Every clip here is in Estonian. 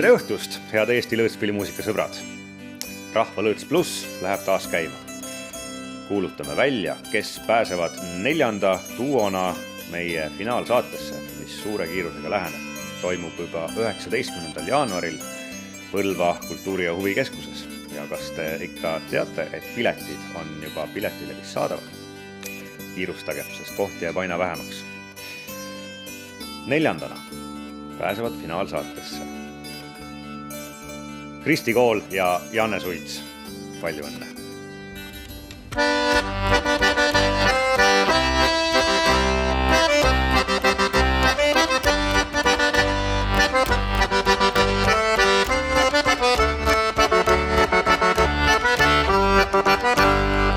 Tere õhtust, head Eesti lõõtspillimuusika sõbrad! Rahva Lõõts Pluss läheb taas käima. Kuulutame välja, kes pääsevad 4. duona meie finaalsaatesse, mis suure kiirusega läheneb. Toimub juba 19. jaanuaril Põlva kultuuri- ja huvikeskuses. Ja kas te ikka teate, et piletid on juba piletilevis saadavad? Kiirustage, sest kohti jääb aina vähemaks. 4. pääsevad finaalsaatesse Kristi Kool ja Janne Suits. Palju õnne!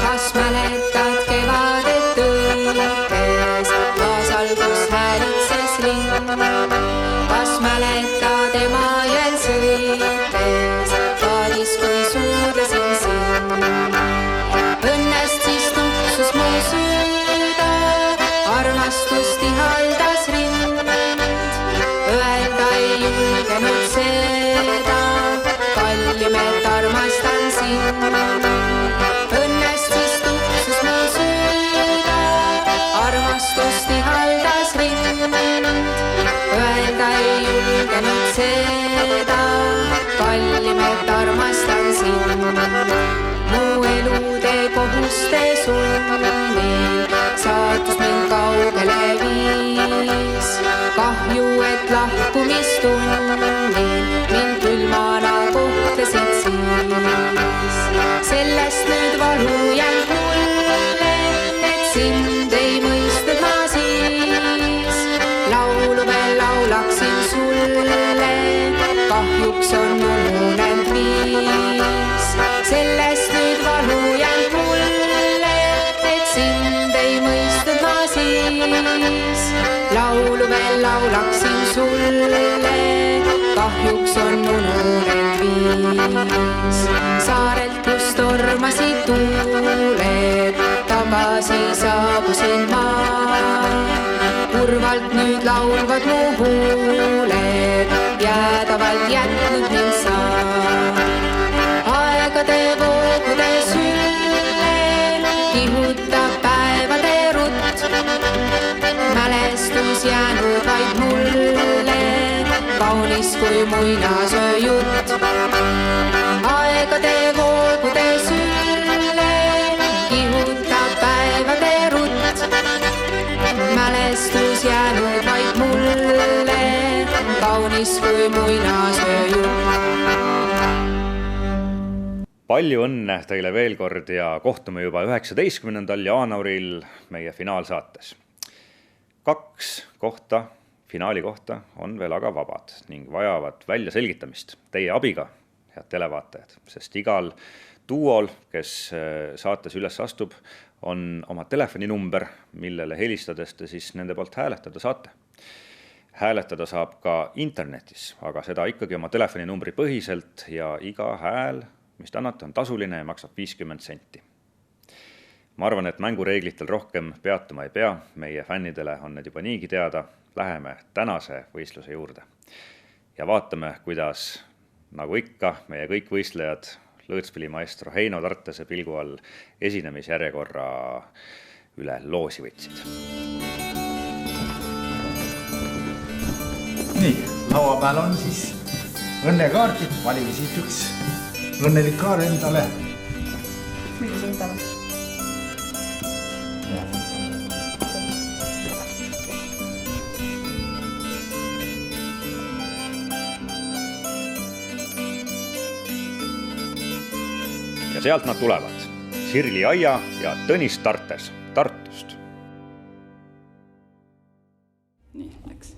Kas mäletad kevadet õiges, kaasalgus häälitses linn? Kas mäletad Emajõel sõites, paadis kui suudlesin siin? Õnnest siis tuksus mu süda, armastust ihaldas rind. Öelda ei julgenud seda, kallim, et armastan sind. Õnnest siis tuksus mu süda, armastust ihaldas rind. Öelda ei julgenud seda, kallim, et armastan sind. Mu elude kohuste sunnil saatus mind kaugele viis. Kahju, et lahkumistunnil mind külmana kohtlesid siis. Sellest nüüd valu jääb mulle, et sind ei mõistnud ma siis. Laulu veel laulaksin sulle, kahjuks on ununenud viis. Sellest nüüd valu jääb mulle, et sind ei mõistnud ma siis. Laulu veel laulaksin sulle, kahjuks on ununenud viis. Saarelt kus tormasid tuuled, tagasi saabusin ma. Kurvalt nüüd laulvad mu huuled, jäädavalt jätnud mind sa. Aegade voogude sülle kihutab päevade rutt. Mälestus jäänud vaid mulle, kaunis kui muinasöö jutt. Aegade voogude sülle kihutab päevade rutt. Mälestus jäänud vaid mulle, kaunis kui muinasöö jutt. Palju õnne teile veel kord ja kohtume juba 19. jaanuaril meie finaalsaates. 2 kohta, finaali kohta on veel aga vabad ning vajavad välja selgitamist teie abiga, head televaatajad, sest igal duol, kes saates üles astub, on oma telefoninumber, millele helistades te siis nende poolt hääletada saate. Hääletada saab ka internetis, aga seda ikkagi oma telefoninumbri põhiselt ja iga hääl, mis te annate, on tasuline ja maksab 50 senti. Ma arvan, et mängureeglitel rohkem peatuma ei pea, meie fännidele on need juba niigi teada. Läheme tänase võistluse juurde ja vaatame, kuidas, nagu ikka, meie kõik võistlejad lõõtspillimaestro Heino Tartese pilgu all esinemisjärjekorra üle loosi võtsid. Nii, laua peal on siis õnnekaardid, valige siit üks õnnelik kaar endale. Mida sa võtame? Ja sealt nad tulevad. Sirli Aia ja Tõnis Tartes Tartust. Nii, läks.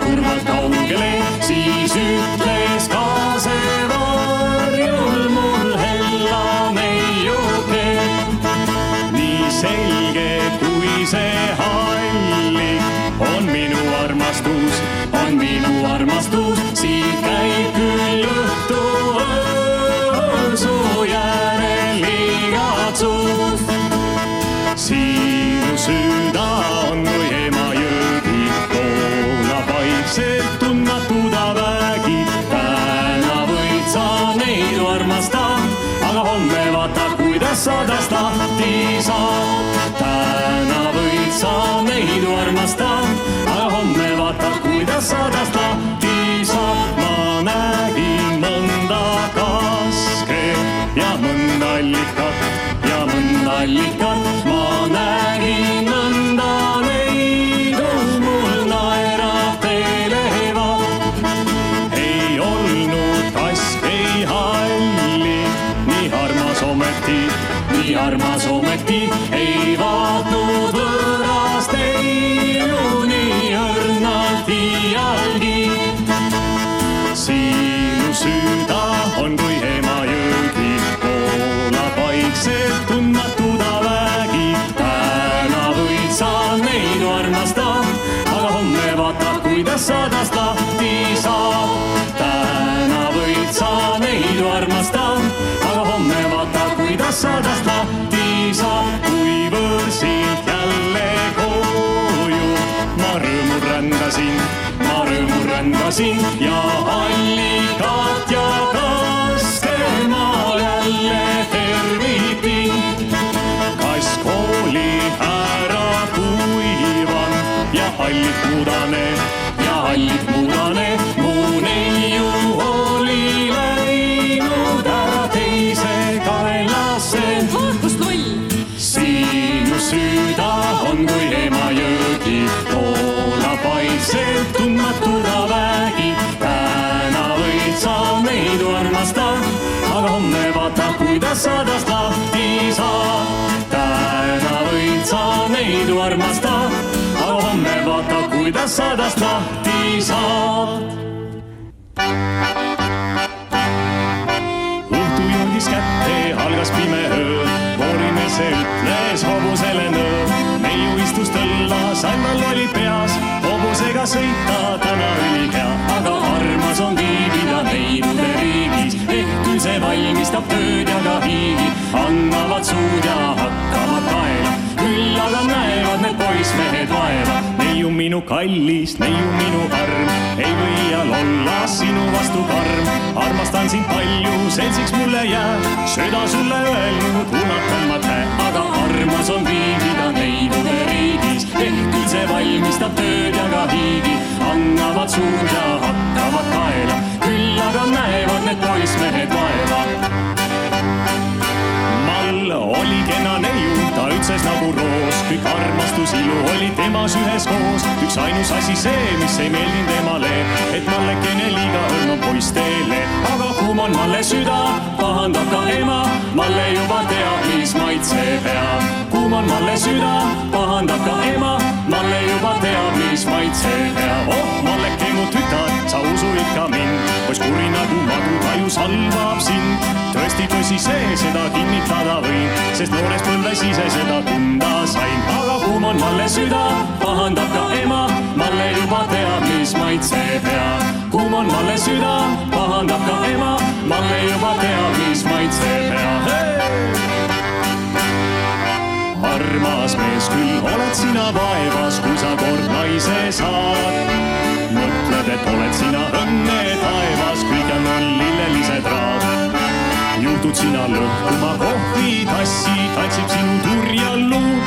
kurvalt kaugele, siis ütles ka see varjul mul hella neiuke. Nii selge kui see hallik on minu armastus, siit käib küll õhtu õõsu järel igatsus. Sinu süda on kui Emajõgi, voolab vaikselt tundmatu ta vägi. Täna võid sa neid armastada, aga homme vaata, kuidas sadas lahti saab. Täna võid sa neid armastada, aga homme vaata, kuidas sadas lahti saab. Ma nägin mõnda kaske ja mõnda allikat, ma nägin mõnda neidu, mul naerab televad. Ei olnud kask, ei halli, nii armas ometi, ei vaatnud võõrast eiu nii õrnalt iialgi. Sinu süda on kui Emajõgi, voolab vaikselt tundmatu ta vägi. Täna võid sa neid armastada, aga homme vaata, kuidas sadast lahti saab. Täna võid sa neid armastada, aga homme vaata, kuidas sadast lahti saab. Kui võõrsilt jälle koju ma rõõmu rändasin ja allikat ja kaste ma jälle tervitin. Kask oli ära kuivan ja allik mudane, mu neiu oli läinud ära teise kaelasse. Kust loll? Sinu süda on kui Emajõgi, voolab vaikselt tundmatu ta vägi. Täna võid sa neid armastada, aga homme vaata, kuidas sadast lahti saab. Täna võid sa neid armastada, aga homme vaata, kuidas sadast lahti saab. Õhtu jõudis kätte, algas pime öö, koorimeelse ütles hobusele nõõ. Neiu istus tõllas, annal oli peas, hobusega sõita täna oli hea. Aga armas on viibida neidude riigis, ehk küll see valmistab tööd ja ka hiigi. Annavad suud ja hakkavad kaela, küll aga näevad need poissmehed vaeva. Neiu minu kallis, neiu minu arm, ei või iial olla sinu vastu karm. Armastan sind palju, seltsiks mulle jää, sööda sulle öelnud, unakan ma tää. Aga armas on viibida neidude riigis, ehk küll see valmistab tööd ja ka hiigi. Annavad suud ja hakkavad kaela, küll aga näevad need poissmehed vaeva. Mall oli kena neiu, ta ütles nagu roos, kõik armastus ilu oli temas ühes koos. Üks ainus asi see, mis ei meeldinud temale, et mallekene liiga õrn on poistele. Aga kuum on malle süda, pahandab ka ema, malle juba teab, mis maitseb hea. Kuum on malle süda, pahandab ka ema, malle juba teab, mis maitseb hea. Oh, malleke mu tütar, sa usu ikka mind, poiss kuri nagu madu taju salvab sind. Tõesti tõsi see, seda kinnitada võin, sest noores põlves ise seda tunda sain. Aga kuum on malle süda, pahandab ka ema, malle juba teab, mis maitseb hea. Kuum on malle süda, pahandab ka ema, malle juba teab, mis maitseb hea. Armas mees, küll oled sina vaevas, kui sa kord naise saad. Mõtled, et oled sina õnne taevas, kõik on lillelised raad. Juhtud sina lõhkuma kohvitassi, tantsib sinu turjal luud.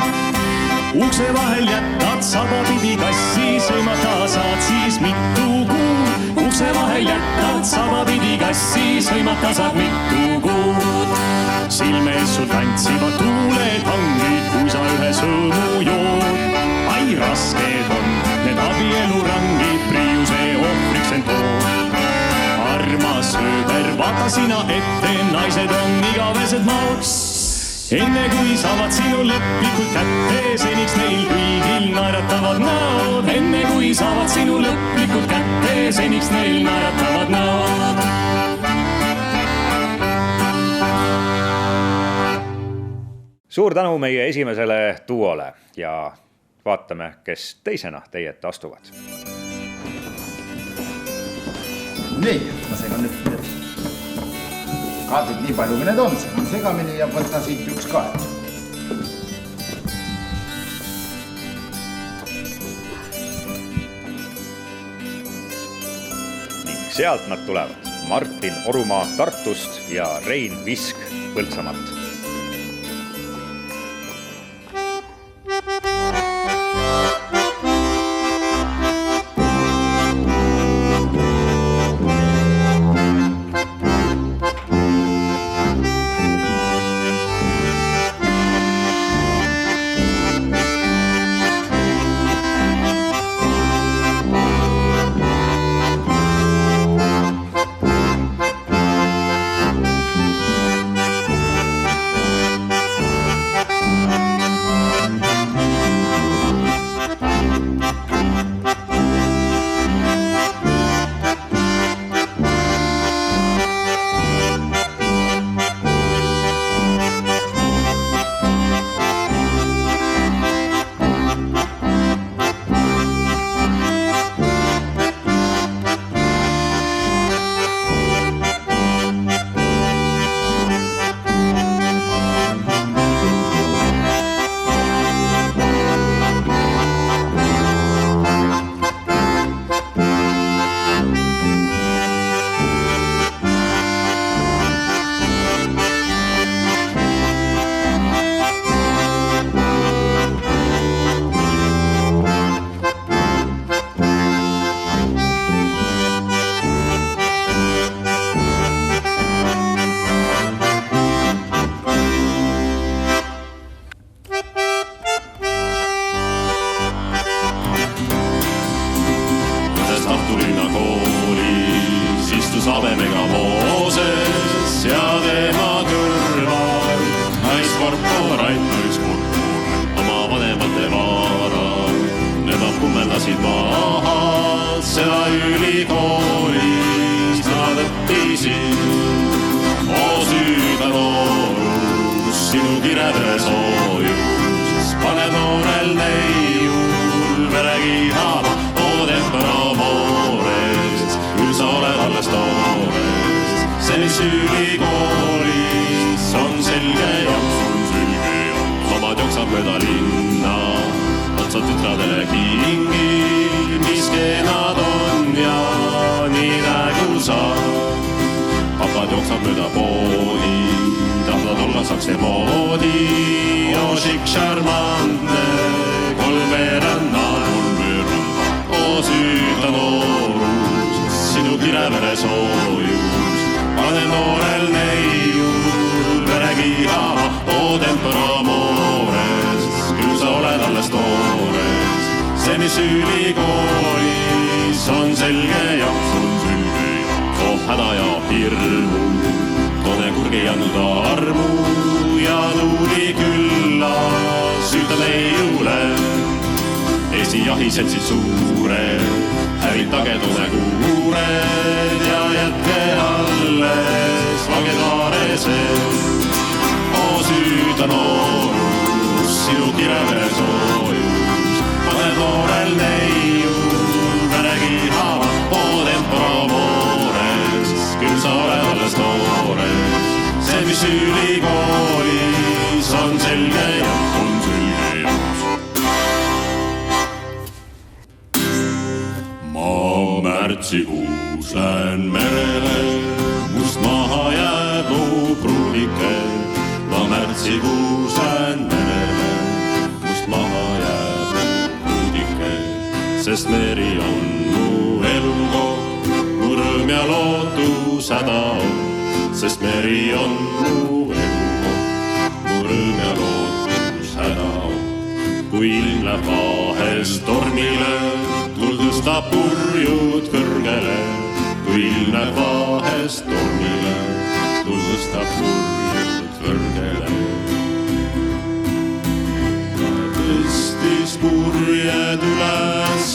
Ukse vahel jätad sabapidi kassi, sõimata saad siis mitu kuud. Ukse vahel jätad sabapidi kassi, sõimata saad mitu kuud. Silme ees sul tantsivad tuuletangid, kui sa ühe sõõmu jood. Ai rasked on need abielurangid, priiuse ohvriks end tood. Armas sööber, vaata sina ette, naised on igavesed maoks. enne kui saavad sinu lõplikult kätte, seniks neil kõigil naeratavad näod. Enne kui saavad sinu lõplikult kätte, seniks neil naeratavad näod. Suur tänu meie esimesele duole ja vaatame, kes teisena teie ette astuvad. Nii, ma segan nüüd kaardid nii palju, kui need on, segan segamini ja võtan siit üks kaart. Ning sealt nad tulevad. Martin Orumaa Tartust ja Rein Visk Põltsamaalt. Savemega Mooses ja tema kõrval naiskorporaid oma vanemate vaara. Need kummeldasid maha seda ülikoolis, nad õppisid. Oo süüda noorus, sinu kirevere soojus, pane noorel neiul verekihama, oo tempera moores, küll sa oled alles toores. See, mis ülikoolis on selge jaoks, omad jooksab mööda linna, otsad tütradele kingi, mis keenad on ja nii nägu sa. Papad jooksab mööda poodi, tahtvad olla sakse moodi, oosik šarmantne, kolmveerannar, oo süüta noorus, sinu kirevere soojus, pane noorel neiul verekihama, oo tempera moores, küll sa oled alles toores. See, mis ülikoolis on selge jaoks, toob häda ja hirmu, toone kurgi andnud armu ja tuuli külla süüta neiule. Eesti jahiseltsid suure, hävitage toone kuured ja jätke alles vanged vaaresed. Oo süüta noorus, sinu kirevere soojus, pane noorel neiul verekihama, oo tempera moores, küll sa oled alles toores. See, mis ülikoolis on selge jaoks, on selge jaoks. Ma märtsikuus lähen merele, must maha jääb mu pruudike. Ma märtsikuus lähen merele, must maha jääb mu pruudike. Sest meri on mu elukoht, mu rõõm ja lootus häda on. Sest meri on mu elukoht, mu rõõm ja lootus häda on. Kui ilm läheb vahest tormile, tuld tõstab purjud kõrgele. Kui ilm läheb vahest tormile, tuld tõstab purjud kõrgele.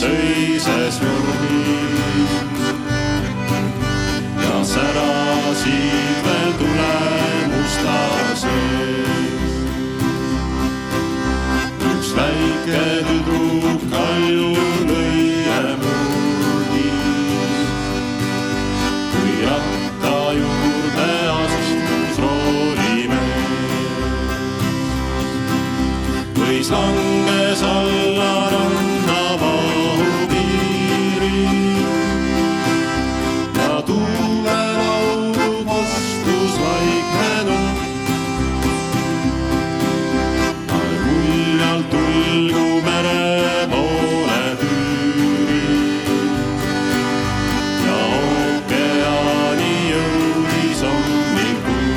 öises nurgis ja särasid veel tule musta sees. Üks väike tüdruk kalju lõie murdis, kui ratta juurde astus roolimees. Võis langes alla ranna vahupiiri ja tuulelaulu kostus vaikne nutt. Muljalt tulgu mere poole tüüris ja ookeani jõudis hommikul.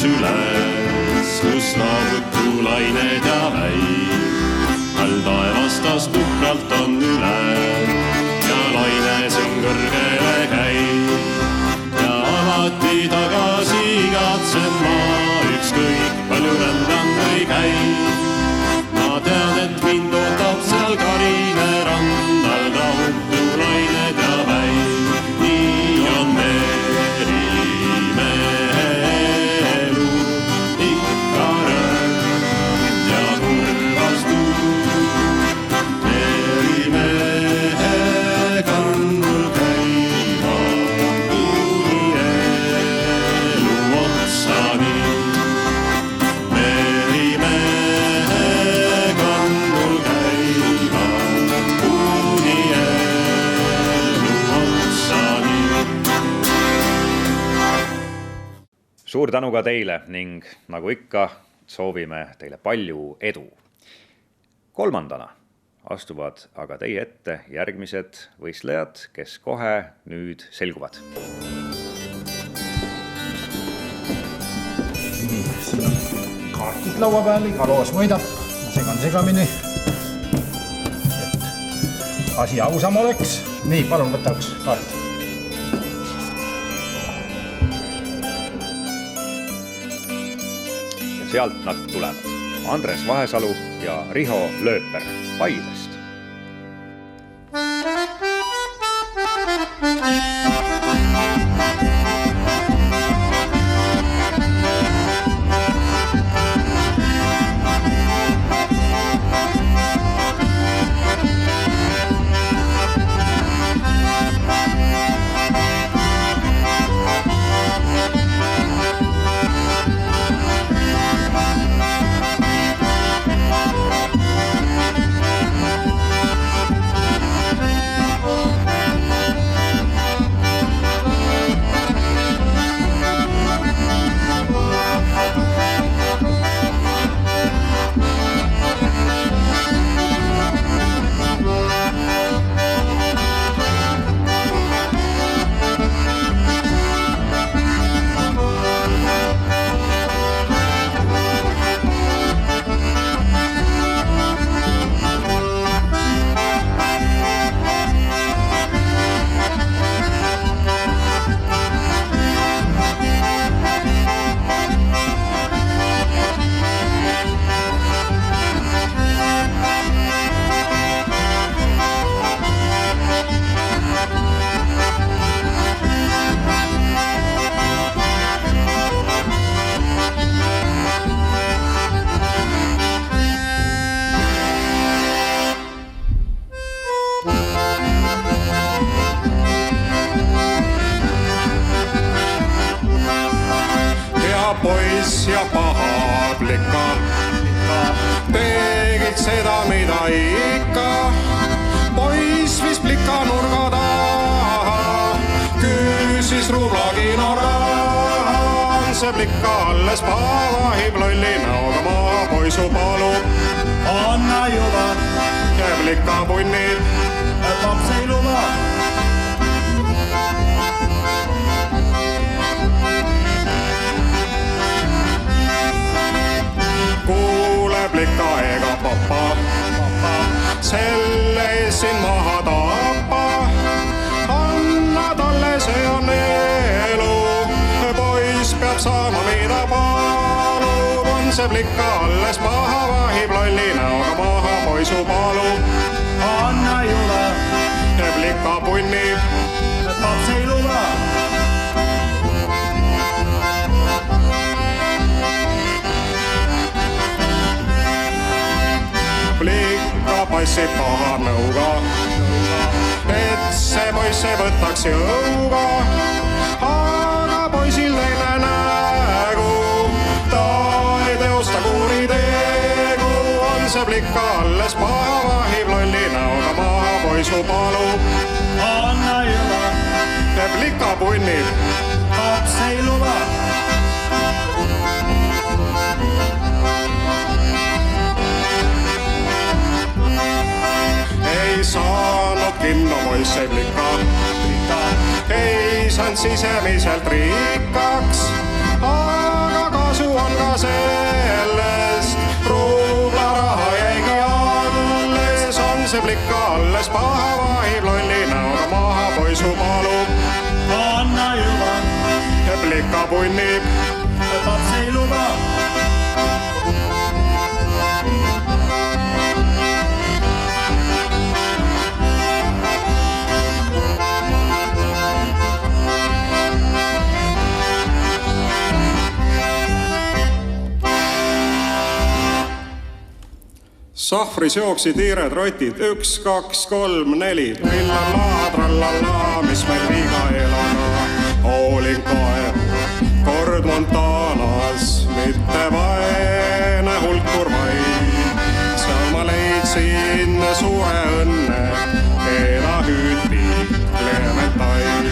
Süles, kus laavutu lained ja väid, all taevastas puhralt on üle ja laine siin kõrgele käib ja alati tagasi igatsen ma, ükskõik palju rändan või käib. Ma tean, et mind ootab seal karine randal rahutu lained ja väid, nii on suur tänu ka teile ning nagu ikka soovime teile palju edu. Kolmandana astuvad aga teie ette järgmised võistlejad, kes kohe nüüd selguvad. Nii, siin on kaartid laua peal, iga loos mõõdab, segan segamini, et asi ausam oleks. Nii, palun võta üks kaart. Sealt nad tulevad. Andres Vahesalu ja Riho Lööper Paidest. poiss ja paha plika tegid seda, mida ikka. Poiss vis plika nurga taha, küsis rublakino raha. See plika alles paavahib lolli näoga maha. Poisu palub, anna juba, ja plika punnib, laps ei luba. Kuule plika ega papa see plikka alles maha vahib lolli näoga maha poisu palub. Anna juba, Plikka punnib, paps ei luba. plikka passib paha nõuga, et see poiss ei võtaks jõuga. Aga poisil teine nägu, ta ei teosta kuritegu. On see plikka alles maha vahib lolli näoga maha poisu palub. Anna juba, Plikka punnib, paps ei luba. ei saanud kinno poiss ei plika. Ei saanud sisemiselt rikkaks, aga kasu on ka sellest. Rublaraha jäigi alles, on see plikka alles paha vahib lolli näoga maha poisu palub. Anna juba, Plikka punnib, paps ei luba. Sahvris jooksid hiired rotid, 1, 2, 3, 4. Trillallaa, trallallaa, mis meil viga elana. Hoolin kaevu, kord Montanas, mitte vaene hulkur vaid. Seal ma leidsin suure õnne, keda hüüti Clementain.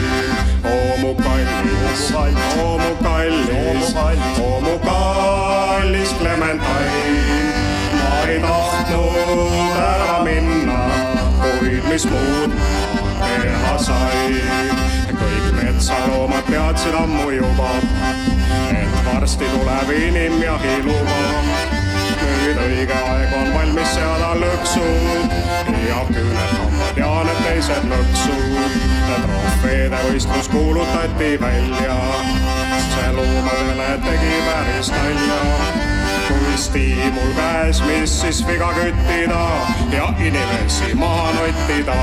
Oomu kallis, oomu kallis, oomu kallis Clementain. Ei tahtnud ära minna, kuid mis muud teha sai. Kõik metsaloomad teadsid ammu juba, et varsti tuleb inimjahi luba. Nüüd õige aeg on valmis seada lõksud ja küüned hambad ja need teised lõksud. Trofeede võistlus kuulutati välja, see loomadele tegi päris nalja. Kui stiimul käes, mis siis viga küttida ja inimesi maha nottida.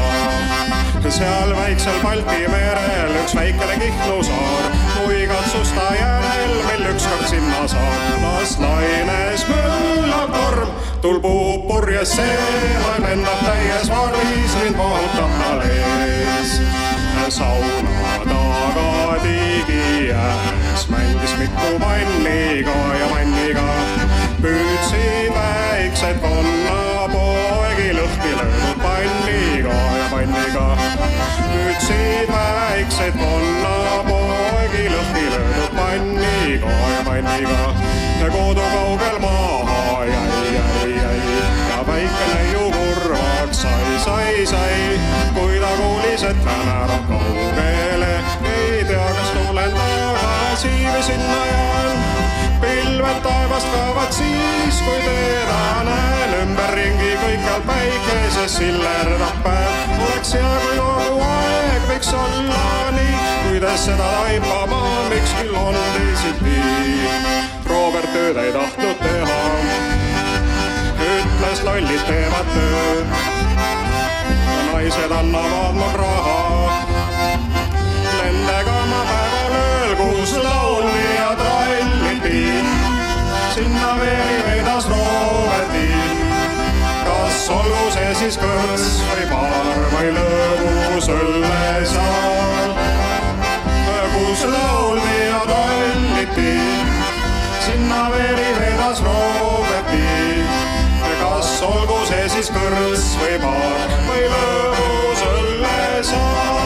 Seal väiksel Balti merel üks väikene Kihnu saar, muigatsusta järel meil ükskord sinna saab. Las laines möllab torm, tul puhub purjes see, lendab täies varvis, mind vahutab tal ees. Sauna taga tigi ääres mängis mitu panniga ja panniga. Püüdsid väiksed konnapoegi lõhki löödud panniga ja panniga. Püüdsid väiksed konnapoegi lõhki löödud panniga ja panniga. Kodu kaugel maha jäi ja väikene ju kurvaks sai. Kui ta kuulis, et lähen ära kaugele, ei tea, kas tulen tagasi või sinna jään. Pilved taevast kaavad siis, kui teda näen. Ümberringi kõikjal päikeses sillerdab päev. Oleks hea, kui kogu aeg võiks olla nii, kuidas seda taipama, miks küll on teisiti. Robert tööd ei tahtnud teha, ütles lollid teevad tööd. Naised annavad mul raha, nendega ma päeval ööl kus lauldi ja tralliti. Sinna veeri vedas Roberti, kas olgu see siis kõrs või paar või lõbus õllesaal. Kus lauldi ja tralliti, sinna veeri vedas Roberti, kas olgu see siis kõrs või paar või lõbus õllesaal.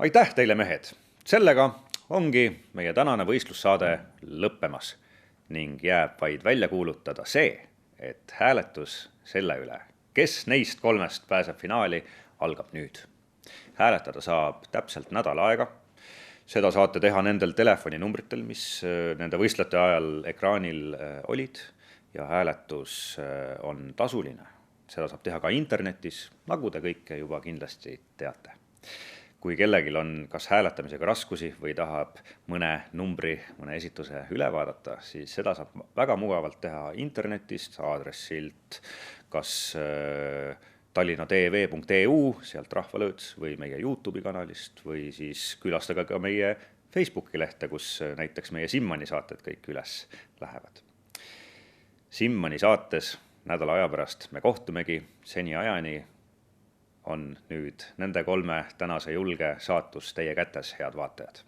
Aitäh teile, mehed! Sellega ongi meie tänane võistlussaade lõppemas ning jääb vaid välja kuulutada see, et hääletus selle üle, kes neist kolmest pääseb finaali, algab nüüd. Hääletada saab täpselt nädal aega. Seda saate teha nendel telefoninumbritel, mis nende võistlete ajal ekraanil olid, ja hääletus on tasuline. Seda saab teha ka internetis, nagu te kõike juba kindlasti teate. kui kellegil on kas hääletamisega raskusi või tahab mõne numbri, mõne esituse üle vaadata, siis seda saab väga mugavalt teha internetist, aadressilt kas tallinnatv.eu, sealt Rahvalõõts, või meie YouTube'i kanalist, või siis külastage ka meie Facebooki lehte, kus näiteks meie Simmani saated kõik üles lähevad. Simmani saates nädala aja pärast me kohtumegi, seni ajani on nüüd nende 3 tänase julge saatus teie kätes, head vaatajad.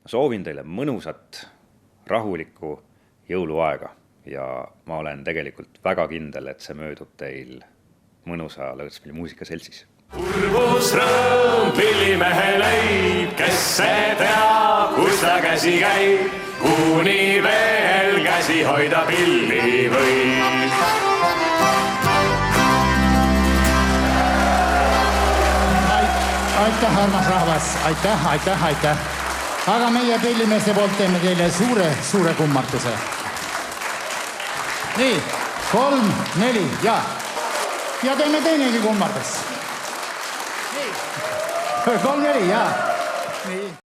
Ma soovin teile mõnusat, rahulikku jõuluaega ja ma olen tegelikult väga kindel, et see möödub teil mõnusa Lõõtsmilli muusikaseltsis. Kurbus rõõm pillimehe leib, kes see teab, kus ta käsi käib, kuni veel käsi hoida pilli võib. Aitäh, armas rahvas, aitäh. Aga meie pillimeeste poolt teeme teile suure kummartuse. Nii, 3, 4 ja teeme teinegi kummardus. 3, 4 ja. Nii.